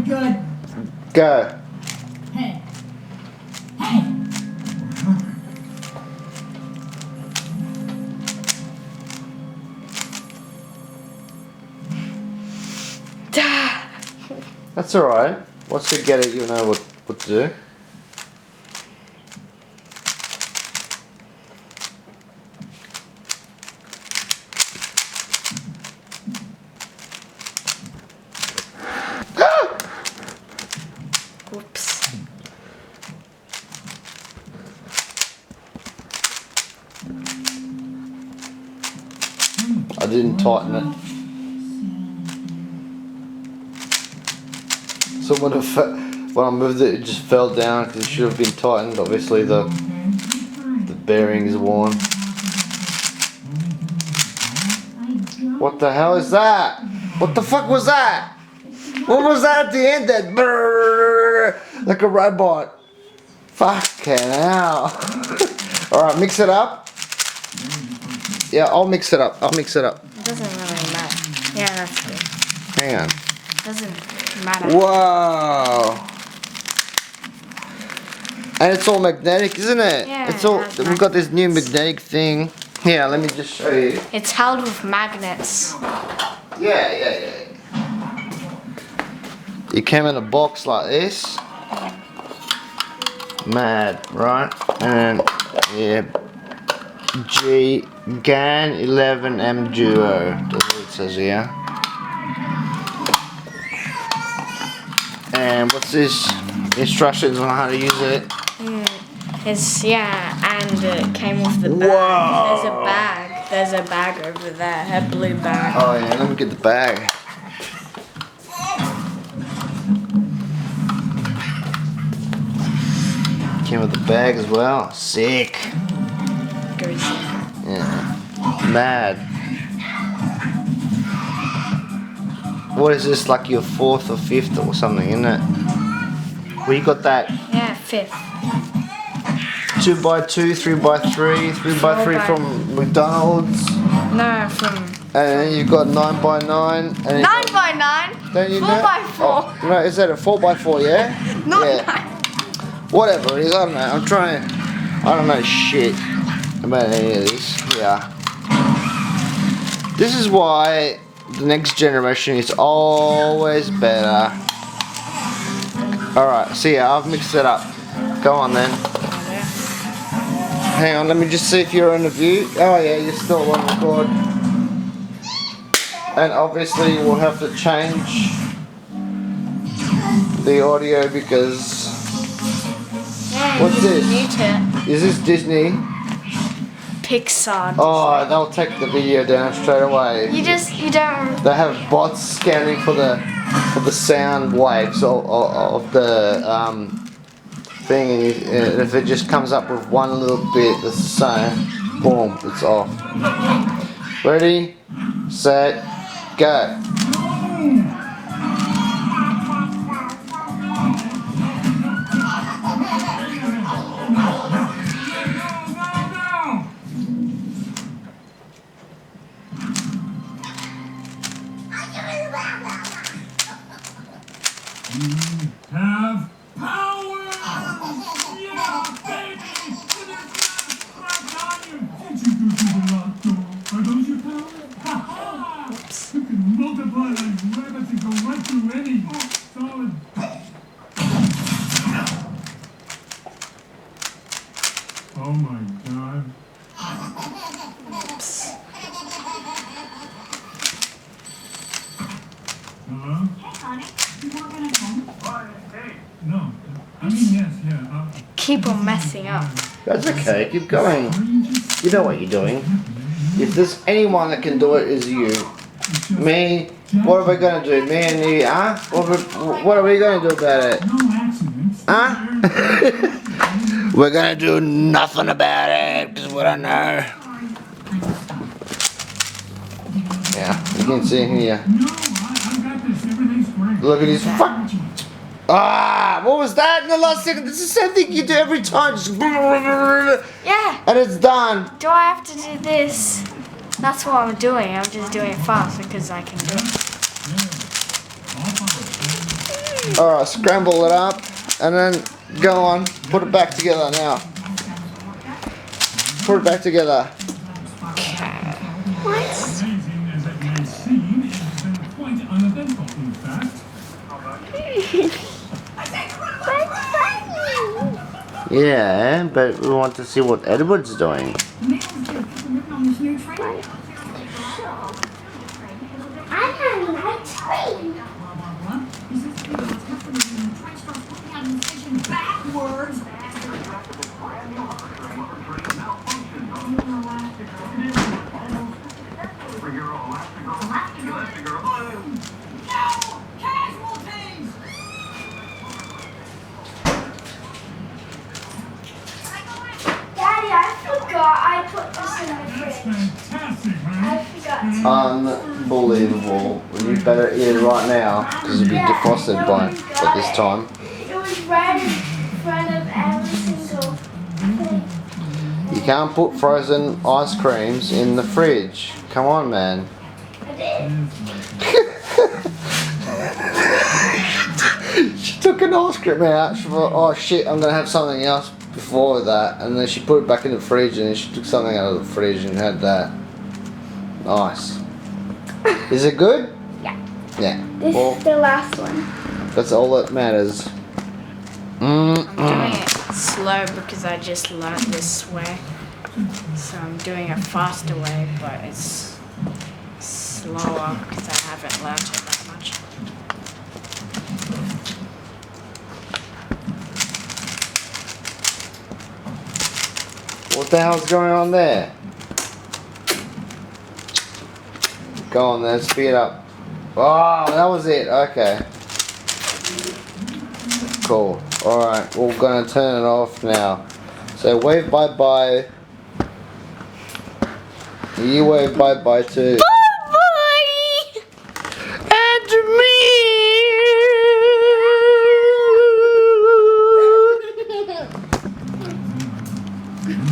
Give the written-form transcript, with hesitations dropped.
good. Go. Hey. Hey. That's alright. Once you get it, you know what to do. Oops. I didn't tighten it. So when I moved it, it just fell down because it should have been tightened. Obviously the bearing is worn. What the hell is that? What the fuck was that? What was that at the end? That brrrr, like a robot. Fucking hell. Alright, mix it up. Yeah, I'll mix it up. It doesn't really matter. Yeah, that's good. Hang on. Doesn't matter. Whoa. And it's all magnetic, isn't it? Yeah, it's all. it has We've got this new magnetic thing. Here, let me just show you. It's held with magnets. Yeah. It came in a box like this. Mad, right? And yeah, GAN 11M Duo. That's what it says here. And what's this? Instructions on how to use it. And it came with the bag. Whoa. There's a bag over there, a blue bag. Oh yeah, let me get the bag. Came with the bag as well. Sick. Goes Yeah. Mad. What is this, like your 4th or 5th or something, isn't it? Well, you got that Yeah, 5th. 2x2, 3x3, 3x3 from McDonald's. No, from And then you've got 9x9. 9x9. Don't you 4x4. know? Oh, no, is that a 4x4, yeah? Not yeah. 9. Whatever it is, I don't know. I'm trying. I don't know shit about any of this. Yeah. This is why the next generation is always better. Alright, so yeah, I've mixed it up. Go on then. Hang on, let me just see if you're on the view. Oh yeah, you're still on record. And obviously we'll have to change the audio because... Yeah, What's you this? Mute it. Is this Disney? Pixar. Oh, they'll take the video down straight away. You don't. They have bots scanning for the sound waves of the thing, and if it just comes up with one little bit that's the same, boom, it's off. Ready, set, go. Have power! Yeah, baby! Did you go to the lotto? Are those your powers? Ha-ha! You can multiply like rabbits and go right through any solid... Oh my god. Hello? Hey, honey. You working at home? Hey. No. I mean, yes, yeah. Keep on messing up. That's okay, keep going. You know what you're doing. If there's anyone that can do it, is you. Me, what are we gonna do? Me and you, huh? What are we gonna do about it? No accidents. Huh? We're gonna do nothing about it, because we don't know. Yeah, you can see here. No, I got this. Everything's great. Look at his fuck. Ah, what was that in the last second? It's the same thing you do every time. Just Yeah. and it's done. Do I have to do this? That's what I'm doing. I'm just doing it fast because I can do it. Alright, scramble it up and then go on. Put it back together now. Put it back together. Amazing as it may seem, it has been quite uneventful, in fact. Yeah, but we want to see what Edward's doing. Daddy, I forgot I put this in the fridge. Fantastic, I man. forgot. Unbelievable. You better eat it right now because it'll be defrosted by this time. It was right in front of every single thing. You can't put frozen ice creams in the fridge. Come on, man. I did. She took an ice cream out. She thought, oh shit, I'm gonna have something else before that. And then she put it back in the fridge and then she took something out of the fridge and had that. Nice. Is it good? Yeah. Yeah. This Well, is the last one. that's all that matters. I'm doing it slow because I just learned this way. So I'm doing a faster way, but it's slower because I haven't learned it that much. What the hell's going on there? Go on then, speed up. Oh, that was it. Okay. Cool. Alright, we're gonna turn it off now. So wave bye bye. You wave bye bye too.